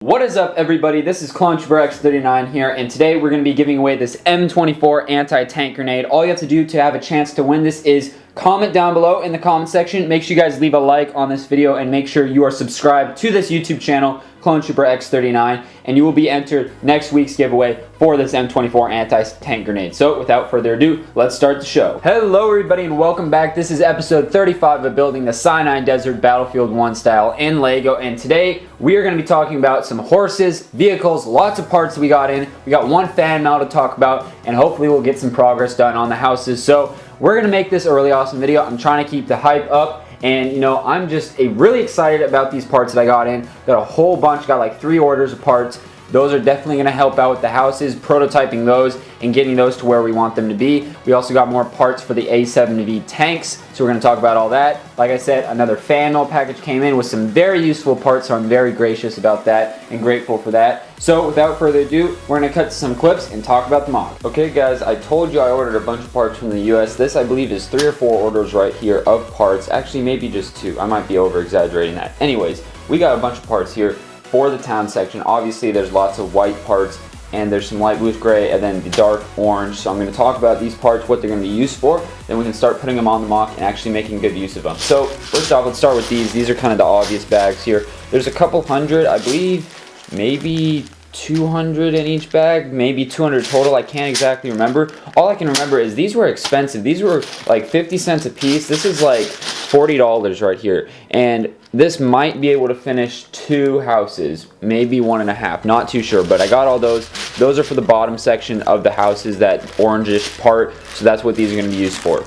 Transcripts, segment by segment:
What is up, everybody? This is BrickFair VA here, and today we're going to be giving away this M24 anti-tank grenade. All you have to do to have a chance to win this is comment down below in the comment section. Make sure you guys leave a like on this video and make sure you are subscribed to this YouTube channel, BrickFair VA, and you will be entered next week's giveaway for this M24 anti-tank grenade. So without further ado, let's start the show. Hello everybody and welcome back. This is episode 35 of building the Sinai Desert Battlefield 1 style in Lego, and today we are going to be talking about some horses, vehicles, lots of parts that we got in. We got one fan mail to talk about, and hopefully we'll get some progress done on the houses. So we're going to make this a really awesome video. I'm trying to keep the hype up. And you know, I'm just really excited about these parts that I got in. Got a whole bunch, got like 3 orders of parts. Those are definitely going to help out with the houses, prototyping those and getting those to where we want them to be. We also got more parts for the A7V tanks, so we're going to talk about all that. Like I said, another fan mail package came in with some very useful parts, so I'm very gracious about that and grateful for that. So without further ado, we're going to cut to some clips and talk about the mod. Okay guys, I told you I ordered a bunch of parts from the US. This I believe is 3 or 4 orders right here of parts. Actually maybe just 2. I might be over exaggerating that. Anyways, we got a bunch of parts here for the town section. Obviously there's lots of white parts and there's some light bluish gray and then the dark orange. So I'm going to talk about these parts, what they're going to be used for, then we can start putting them on the mock and actually making good use of them. So first off, let's start with these. These are kind of the obvious bags here. There's a couple hundred, I believe maybe 200 in each bag, maybe 200 total. I can't exactly remember. All I can remember is these were expensive. These were like 50 cents a piece. This is like $40 right here, and this might be able to finish 2 houses, maybe 1.5, not too sure, but I got all those. Those are for the bottom section of the houses, that orangish part, so that's what these are going to be used for.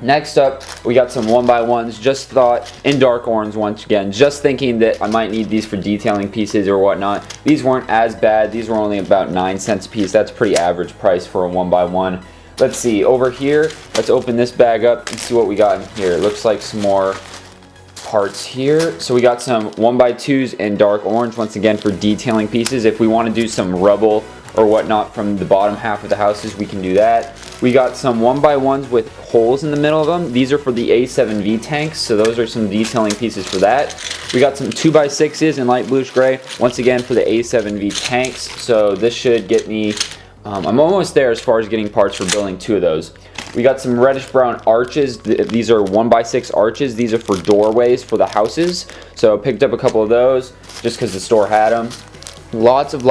Next up, we got some 1x1s, just thought, in dark orange once again, just thinking that I might need these for detailing pieces or whatnot. These weren't as bad. These were only about 9 cents a piece. That's pretty average price for a 1x1. Let's see, over here, let's open this bag up and see what we got in here. It looks like some more parts here. So we got some 1x2s in dark orange, once again for detailing pieces. If we want to do some rubble or whatnot from the bottom half of the houses, we can do that. We got some 1x1s with holes in the middle of them. These are for the A7V tanks, so those are some detailing pieces for that. We got some 2x6s in light bluish gray, once again for the A7V tanks. So this should get me, I'm almost there as far as getting parts for building 2 of those. We got some reddish brown arches. These are 1x6 arches. These are for doorways for the houses. So picked up a couple of those just because the store had them. Lots of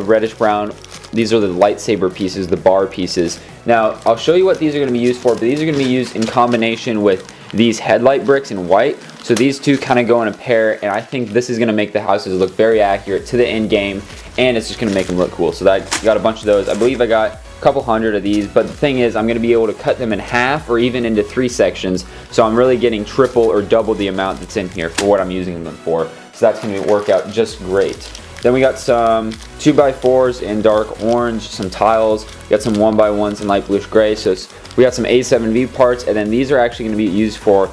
reddish brown. These are the lightsaber pieces, the bar pieces. Now, I'll show you what these are going to be used for, but these are going to be used in combination with these headlight bricks in white. So these two kind of go in a pair, and I think this is going to make the houses look very accurate to the end game, and it's just going to make them look cool. So I got a bunch of those. I believe I got a couple hundred of these, but the thing is I'm going to be able to cut them in half or even into 3 sections. So I'm really getting triple or double the amount that's in here for what I'm using them for. So that's going to work out just great. Then we got some 2x4s in dark orange, some tiles. We got some 1x1s in light bluish gray. So we got some A7V parts, and then these are actually going to be used for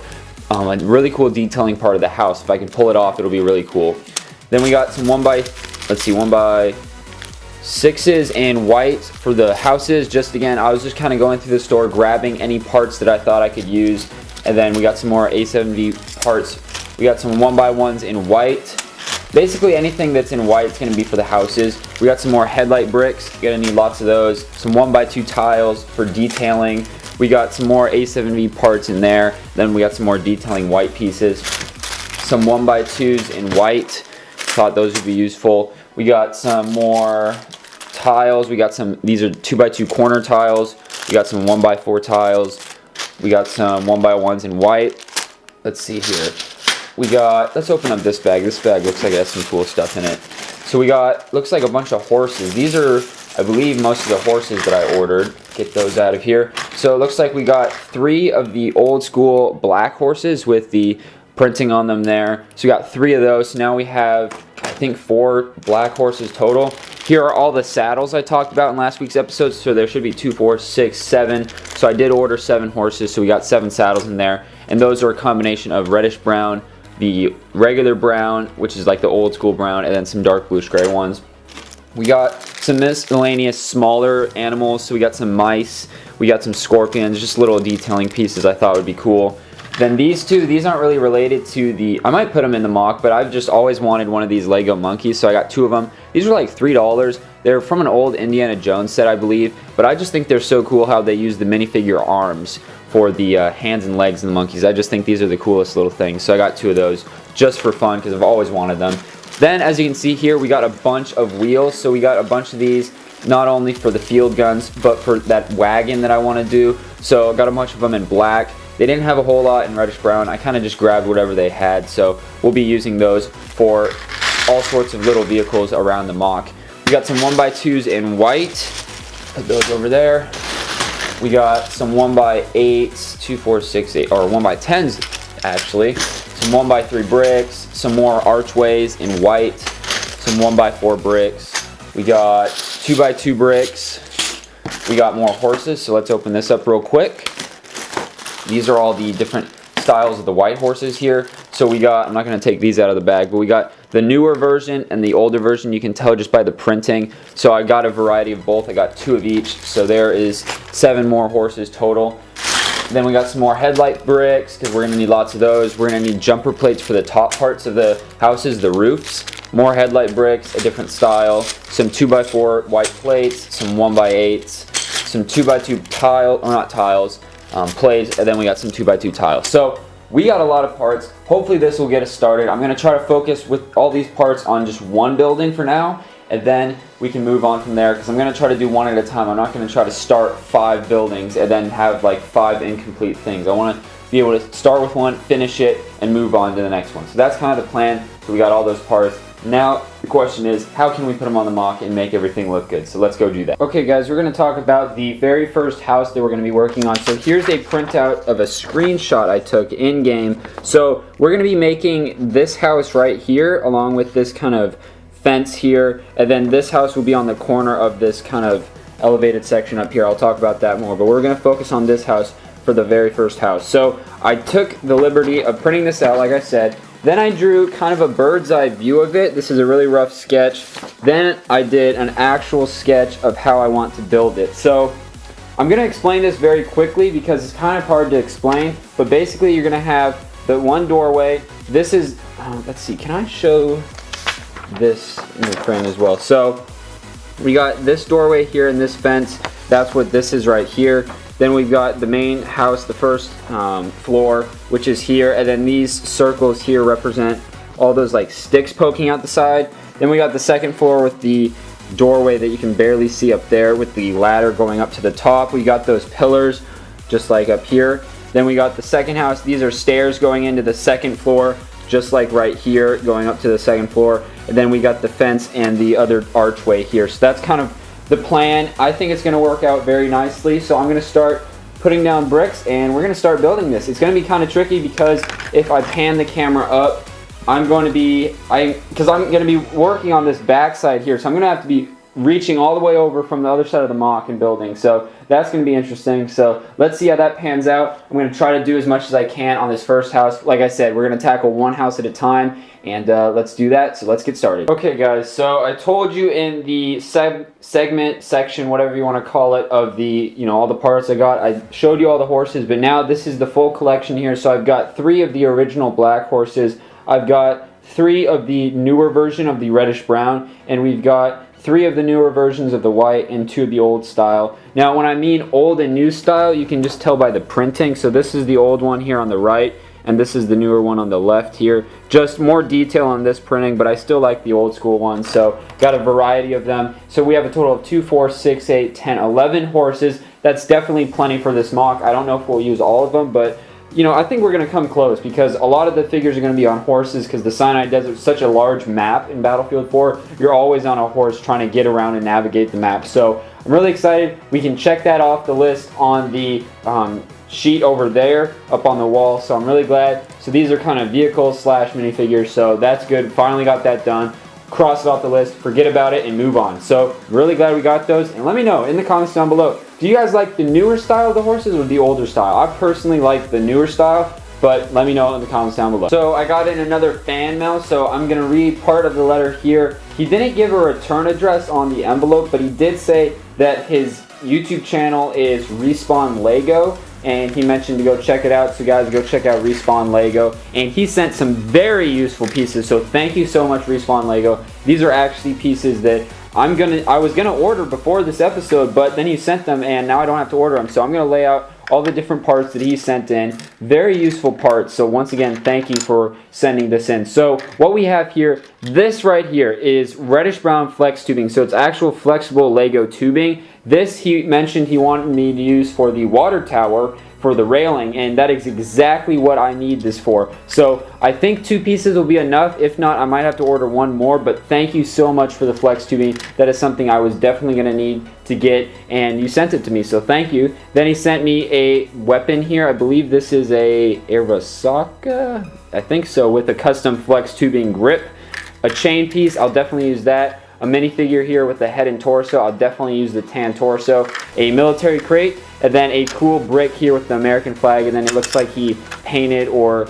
a really cool detailing part of the house. If I can pull it off, it'll be really cool. Then we got some 1x6s in white for the houses. Just again, I was just kind of going through the store, grabbing any parts that I thought I could use. And then we got some more A7V parts. We got some 1x1s in white. Basically anything that's in white is going to be for the houses. We got some more headlight bricks. You're going to need lots of those. Some 1x2 tiles for detailing. We got some more A7V parts in there. Then we got some more detailing white pieces. Some 1x2s in white. Thought those would be useful. We got some more tiles. We got some, these are 2x2 corner tiles. We got some 1x4 tiles. We got some 1x1s in white. Let's see here. We got, let's open up this bag. This bag looks like it has some cool stuff in it. So we got, looks like a bunch of horses. These are, I believe, most of the horses that I ordered. Get those out of here. So it looks like we got 3 of the old school black horses with the printing on them there. So we got 3 of those. So now we have, I think, 4 black horses total. Here are all the saddles I talked about in last week's episode. So there should be 2, 4, 6, 7. So I did order 7 horses. So we got 7 saddles in there. And those are a combination of reddish brown, the regular brown, which is like the old school brown, and then some dark bluish gray ones. We got some miscellaneous smaller animals. So we got some mice, we got some scorpions, just little detailing pieces I thought would be cool. Then these two, these aren't really related to the, I might put them in the mock, but I've just always wanted one of these Lego monkeys, so I got 2 of them. These were like $3. They're from an old Indiana Jones set, I believe, but I just think they're so cool how they use the minifigure arms for the hands and legs of the monkeys. I just think these are the coolest little things, so I got 2 of those just for fun because I've always wanted them. Then, as you can see here, we got a bunch of wheels, so we got a bunch of these, not only for the field guns, but for that wagon that I want to do. So I got a bunch of them in black. They didn't have a whole lot in reddish brown. I kind of just grabbed whatever they had, so we'll be using those for all sorts of little vehicles around the mock. We got some 1x2s in white. Put those over there. We got some 1x8s, 2, 4, 6, 8, or 1x10s actually. Some 1x3 bricks, some more archways in white, some 1x4 bricks. We got 2x2 bricks. We got more horses, so let's open this up real quick. These are all the different styles of the white horses here. So we got, I'm not going to take these out of the bag, but we got the newer version and the older version. You can tell just by the printing. So I got a variety of both. I got 2 of each. So there is 7 more horses total. Then we got some more headlight bricks because we're going to need lots of those. We're going to need jumper plates for the top parts of the houses, the roofs. More headlight bricks, a different style. Some 2x4 white plates, some 1x8s, some 2x2 tile, or not tiles, plates, and then we got some 2x2 tiles. So we got a lot of parts. Hopefully this will get us started. I'm going to try to focus with all these parts on just one building for now, and then we can move on from there because I'm going to try to do one at a time. I'm not going to try to start 5 buildings and then have like 5 incomplete things. I want to be able to start with one, finish it, and move on to the next one. So that's kind of the plan. So we got all those parts. Now the question is, how can we put them on the mock and make everything look good? So let's go do that. Okay guys, we're going to talk about the very first house that we're going to be working on. So here's a printout of a screenshot I took in game. So we're going to be making this house right here along with this kind of fence here, and then this house will be on the corner of this kind of elevated section up here. I'll talk about that more, but we're going to focus on this house for the very first house. So I took the liberty of printing this out, like I said. Then I drew kind of a bird's eye view of it. This is a really rough sketch. Then I did an actual sketch of how I want to build it. So I'm going to explain this very quickly because it's kind of hard to explain, but basically you're going to have the one doorway. This is, let's see, can I show this in the frame as well? So we got this doorway here and this fence. That's what this is right here. Then we've got the main house, the first floor, which is here, and then these circles here represent all those like sticks poking out the side. Then we got the second floor with the doorway that you can barely see up there with the ladder going up to the top. We got those pillars just like up here. Then we got the second house. These are stairs going into the second floor, just like right here, going up to the second floor. And then we got the fence and the other archway here. So that's kind of the plan. I think it's going to work out very nicely. So I'm going to start putting down bricks and we're going to start building this. It's going to be kind of tricky because if I pan the camera up, I'm going to be, because I'm going to be working on this back side here. So I'm going to have to be reaching all the way over from the other side of the mock and building. So that's going to be interesting. So let's see how that pans out. I'm going to try to do as much as I can on this first house. Like I said, we're going to tackle one house at a time, and let's do that. So let's get started. Okay guys, so I told you in the segment section, whatever you want to call it, of the, all the parts I got, I showed you all the horses, but now this is the full collection here. So I've got 3 of the original black horses. I've got 3 of the newer version of the reddish brown, and we've got 3 of the newer versions of the white and 2 of the old style. Now when I mean old and new style, you can just tell by the printing. So this is the old one here on the right, and this is the newer one on the left here. Just more detail on this printing, but I still like the old school one, so got a variety of them. So we have a total of 2, 4, 6, 8, 10, 11 horses. That's definitely plenty for this mock. I don't know if we'll use all of them, but I think we're going to come close because a lot of the figures are going to be on horses because the Sinai Desert is such a large map in Battlefield 4. You're always on a horse trying to get around and navigate the map. So I'm really excited. We can check that off the list on the sheet over there up on the wall. So I'm really glad. So these are kind of vehicles / minifigures. So that's good. Finally got that done. Cross it off the list, forget about it, and move on. So really glad we got those. And let me know in the comments down below, do you guys like the newer style of the horses or the older style? I personally like the newer style, but let me know in the comments down below. So I got in another fan mail, so I'm gonna read part of the letter here. He didn't give a return address on the envelope, but he did say that his YouTube channel is Respawn Lego, and he mentioned to go check it out. So guys, go check out Respawn Lego, and he sent some very useful pieces. So thank you so much, Respawn Lego. These are actually pieces that I was gonna order before this episode, but then he sent them, and now I don't have to order them. So I'm gonna lay out all the different parts that he sent in. Very useful parts. So once again, thank you for sending this in. So what we have here, this right here is reddish brown flex tubing. So it's actual flexible Lego tubing. This he mentioned he wanted me to use for the water tower for the railing, and that is exactly what I need this for. So I think 2 pieces will be enough. If not, I might have to order 1 more, but thank you so much for the flex tubing. That is something I was definitely going to need to get, and you sent it to me, so thank you. Then he sent me a weapon here. I believe this is a Arasaka, I think so, with a custom flex tubing grip. A chain piece, I'll definitely use that. A minifigure here with the head and torso, I'll definitely use the tan torso. A military crate, and then a cool brick here with the American flag, and then it looks like he painted or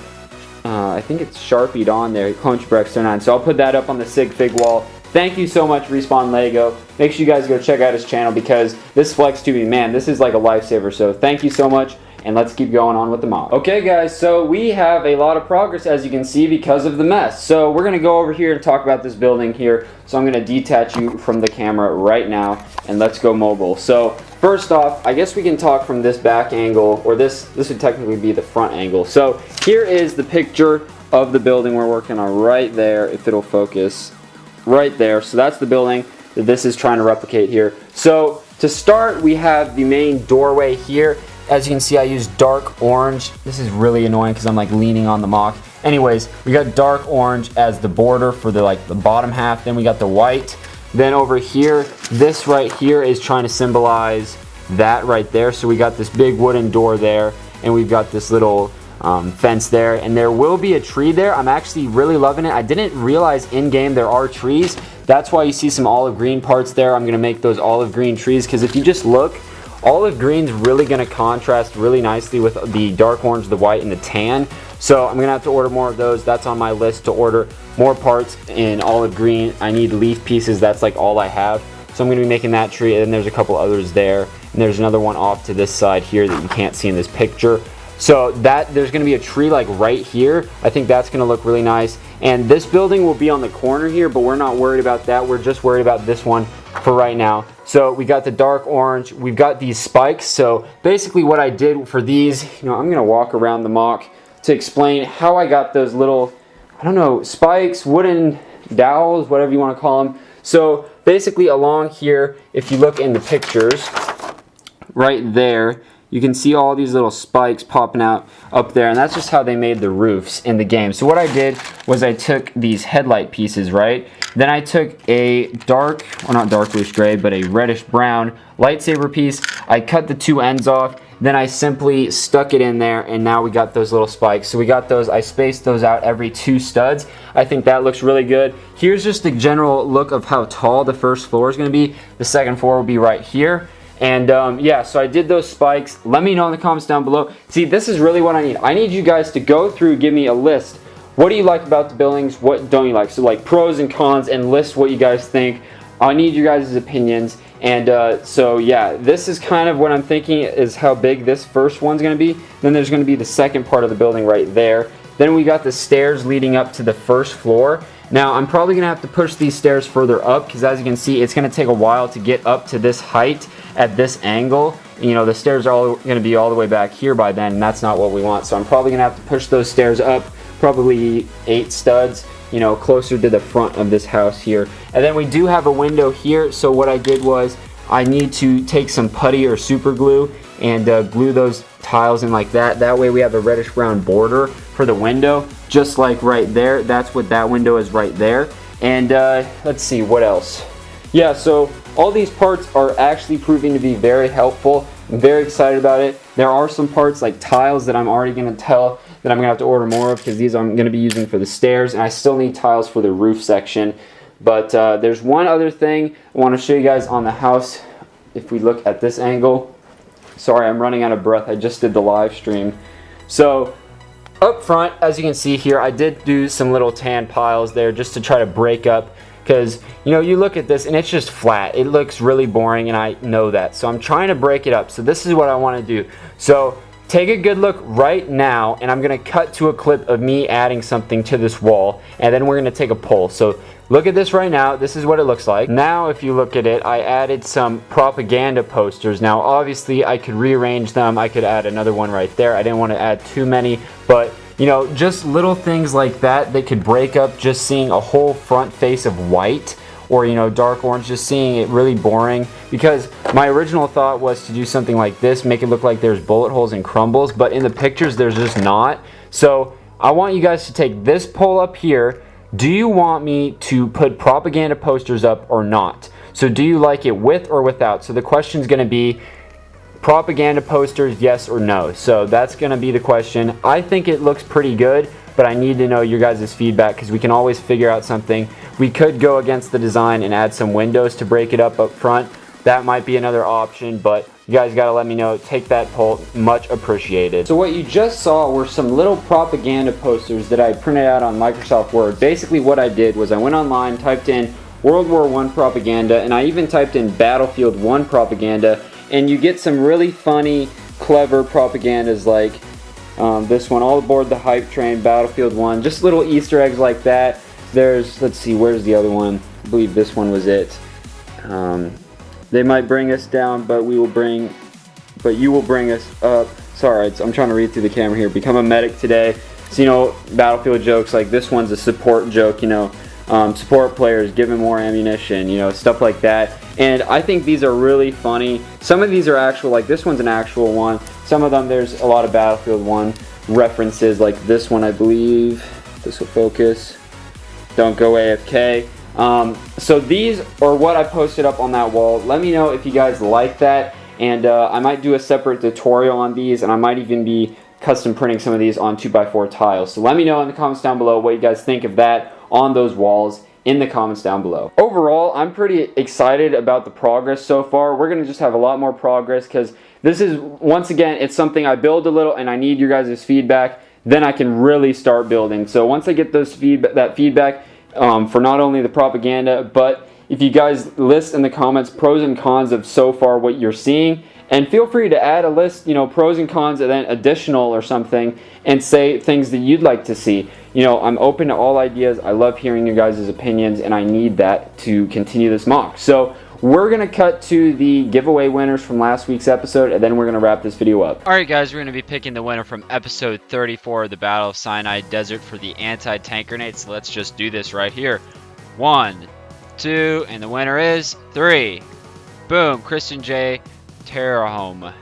I think it's Sharpied on there, ClunchBrex 39. So I'll put that up on the sig fig wall. Thank you so much, Respawn Lego. Make sure you guys go check out his channel, because this flex tubing, man, this is like a lifesaver. So thank you so much, and let's keep going on with the mod. Okay guys, so we have a lot of progress, as you can see, because of the mess. So we're gonna go over here and talk about this building here. So I'm gonna detach you from the camera right now, and let's go mobile. So first off, I guess we can talk from this back angle, or this would technically be the front angle. So here is the picture of the building we're working on right there, if it'll focus. Right there. So that's the building that this is trying to replicate here. So to start, we have the main doorway here. As you can see, I use dark orange. This is really annoying because I'm like leaning on the mock. Anyways, we got dark orange as the border for the the bottom half. Then we got the white. Then over here, this right here is trying to symbolize that right there. So we got this big wooden door there, and we've got this little fence there, and there will be a tree there. I'm actually really loving it. I didn't realize in game there are trees. That's why you see some olive green parts there. I'm gonna make those olive green trees, because if you just look, olive green's really gonna contrast really nicely with the dark orange, the white, and the tan. So I'm gonna have to order more of those. That's on my list to order more parts in olive green. I need leaf pieces. That's like all I have. So I'm gonna be making that tree, and then there's a couple others there, and there's another one off to this side here that you can't see in this picture. So there's going to be a tree like right here. I think that's going to look really nice. And this building will be on the corner here, but we're not worried about that. We're just worried about this one for right now. So we got the dark orange. We've got these spikes. So basically what I did for these, I'm going to walk around the mock to explain how I got those little, I don't know, spikes, wooden dowels, whatever you want to call them. So basically along here, if you look in the pictures, right there, you can see all these little spikes popping out up there, and that's just how they made the roofs in the game. So what I did was I took these headlight pieces, right? Then I took a dark, well not darkish gray, but a reddish brown lightsaber piece. I cut the 2 ends off, then I simply stuck it in there, and now we got those little spikes. So we got those, I spaced those out every 2 studs. I think that looks really good. Here's just the general look of how tall the first floor is gonna be. The second floor will be right here. And yeah, so I did those spikes. Let me know in the comments down below. See, this is really what I need. I need you guys to go through, give me a list. What do you like about the buildings? What don't you like? So like pros and cons, and list what you guys think. I need you guys' opinions. And so yeah, this is kind of what I'm thinking is how big this first one's gonna be. Then there's gonna be the second part of the building right there. Then we got the stairs leading up to the first floor. Now I'm probably gonna have to push these stairs further up, because as you can see, it's gonna take a while to get up to this height at this angle. The stairs are all gonna be all the way back here by then, and that's not what we want. So I'm probably gonna have to push those stairs up, probably 8 studs, closer to the front of this house here. And then we do have a window here. So what I did was I need to take some putty or super glue and glue those tiles in like that. That way we have a reddish brown border for the window, just like right there. That's what that window is right there. And let's see, what else? Yeah, so all these parts are actually proving to be very helpful. I'm very excited about it. There are some parts like tiles that I'm already going to tell that I'm going to have to order more of, because these I'm going to be using for the stairs, and I still need tiles for the roof section. But there's one other thing I want to show you guys on the house. If we look at this angle, sorry, I'm running out of breath. I just did the live stream. So up front, as you can see here, I did do some little tan piles there just to try to break up, because you look at this and it's just flat. It looks really boring, and I know that. So I'm trying to break it up. So this is what I want to do. So take a good look right now, and I'm going to cut to a clip of me adding something to this wall, and then we're going to take a poll. So look at this right now. This is what it looks like. Now if you look at it, I added some propaganda posters. Now obviously I could rearrange them. I could add another one right there. I didn't want to add too many, but you know, just little things like that that could break up just seeing a whole front face of white, or you know, dark orange, just seeing it really boring. Because my original thought was to do something like this, make it look like there's bullet holes and crumbles, but in the pictures there's just not. So I want you guys to take this poll up here. Do you want me to put propaganda posters up or not? So do you like it with or without? So the question is going to be propaganda posters, yes or no. So that's going to be the question. I think it looks pretty good, but I need to know your guys' feedback, because we can always figure out something. We could go against the design and add some windows to break it up front. That might be another option, but you guys got to let me know. Take that poll, much appreciated. So what you just saw were some little propaganda posters that I printed out on Microsoft Word. Basically what I did was I went online, typed in World War I propaganda, and I even typed in Battlefield 1 propaganda, and you get some really funny, clever propagandas like this one, all aboard the hype train, Battlefield 1, just little Easter eggs like that. There's, let's see, where's the other one? I believe this one was it. They might bring us down, but you will bring us up. Sorry, I'm trying to read through the camera here. Become a medic today. So, you know, Battlefield jokes, like this one's a support joke, you know, support players, give them more ammunition, you know, stuff like that. And I think these are really funny. Some of these are actual, like this one's an actual one. Some of them, there's a lot of Battlefield 1 references, like this one, I believe. This will focus. Don't go AFK. So these are what I posted up on that wall. Let me know if you guys like that, and I might do a separate tutorial on these, and I might even be custom printing some of these on 2x4 tiles. So let me know in the comments down below what you guys think of that on those walls in the comments down below. Overall, I'm pretty excited about the progress so far. We're gonna just have a lot more progress, because this is, once again, it's something I build a little and I need your guys' feedback, then I can really start building. So once I get those feedback for not only the propaganda, but if you guys list in the comments pros and cons of so far what you're seeing, and feel free to add a list, you know, pros and cons and then additional or something, and say things that you'd like to see. You know, I'm open to all ideas. I love hearing your guys' opinions, and I need that to continue this mock. So we're going to cut to the giveaway winners from last week's episode, and then we're going to wrap this video up. Alright guys, we're going to be picking the winner from episode 34 of the Battle of Sinai Desert for the anti-tank grenade. So let's just do this right here. 1, 2, and the winner is 3. Boom, Christian J. Terrahome.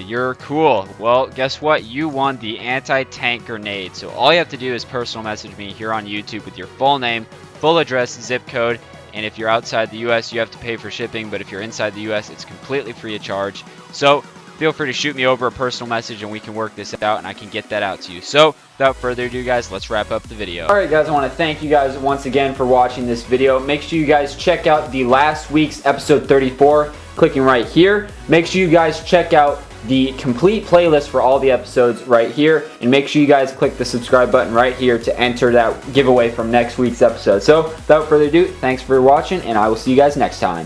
You're cool. Well, guess what? You won the anti-tank grenade. So all you have to do is personal message me here on YouTube with your full name, full address, zip code, and if you're outside the US, you have to pay for shipping, but if you're inside the US, it's completely free of charge. So feel free to shoot me over a personal message and we can work this out and I can get that out to you. So without further ado, guys, let's wrap up the video. Alright guys, I want to thank you guys once again for watching this video. Make sure you guys check out the last week's episode 34, clicking right here. Make sure you guys check out the complete playlist for all the episodes right here, and make sure you guys click the subscribe button right here to enter that giveaway from next week's episode. So without further ado, thanks for watching, and I will see you guys next time.